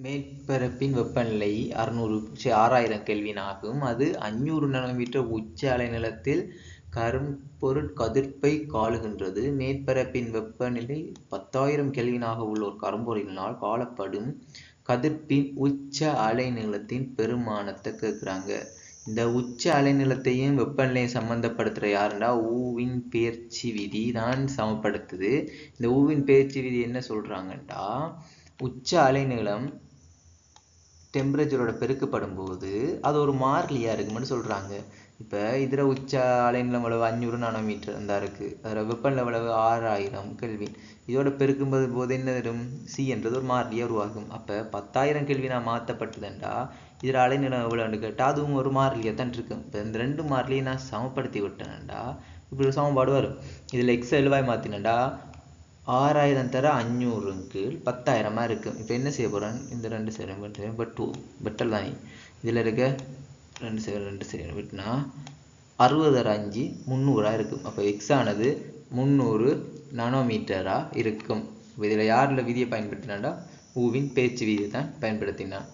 மேற்பரப்பின் வெப்பநிலை 6000 கெல்வின் ஆகும். அது 500 நானோமீட்டர் உச்ச அலைநீளத்தில் கரும்பொருட் கதிர்ப்பை காளுகின்றது. மேற்பரப்பின் வெப்பநிலை 10,000 கெல்வினாக உள்ள ஒரு கரும்பொருளினால் காணப்படும் கதிர்ப்பின் உச்ச அலைநீளத்தின் பெருமானத்தை கேட்குறாங்க. இந்த உச்ச அலைநீளத்தையும் வெப்பநிலையும் சம்பந்தப்படுத்துகிற யாருன்னா ஊவின் பெயர்ச்சி விதி தான் சமப்படுத்துது. இந்த ஊவின் பெயர்ச்சி விதி என்ன சொல்கிறாங்கண்டா, உச்ச அலைநீளம் டெம்பரேச்சரோட பெருக்கப்படும் போது அது ஒரு மாறிலியாக இருக்குமென்னு சொல்கிறாங்க. இப்போ இதில் உச்ச அலைநீளம் அளவு 500 நானோமீட்டர் இருந்தால் இருக்குது. அதில் வெப்பநிலை அளவு 6000 கெல்வின். இதோட பெருக்கும்போது போது என்ன வரும்? சி என்றது ஒரு மாறிலியாக உருவாகும். அப்போ 10,000 கெல்வினாக மாற்றப்பட்டதுண்டா இதில் அலைநீளம் எவ்வளோன்னு கேட்டால் அதுவும் ஒரு மாறிலியாக தான் இருக்கும். இப்போ இந்த ரெண்டு மாறிலியை நான் சமப்படுத்தி விட்டேன்டா இப்படி ஒரு சமன்பாடு வரும். இதில் எக்ஸ் எழுவாய் மாற்றினேன்டா 6000 தர 500 கீழ் 10,000 இருக்கும். இப்போ என்ன செய்ய போகிறேன்? இந்த 2 சேரும் பெட்டல் தான். இதில் இருக்க 2 சேரும் விட்டுனா 60 தர 5 300 இருக்கும். அப்போ எக்ஸ் ஆனது 300 நானோமீட்டராக இருக்கும். இதில் யாரில் விதியை பயன்படுத்தினாண்டா ஊவின் பேச்சு விதியை தான் பயன்படுத்தினான்.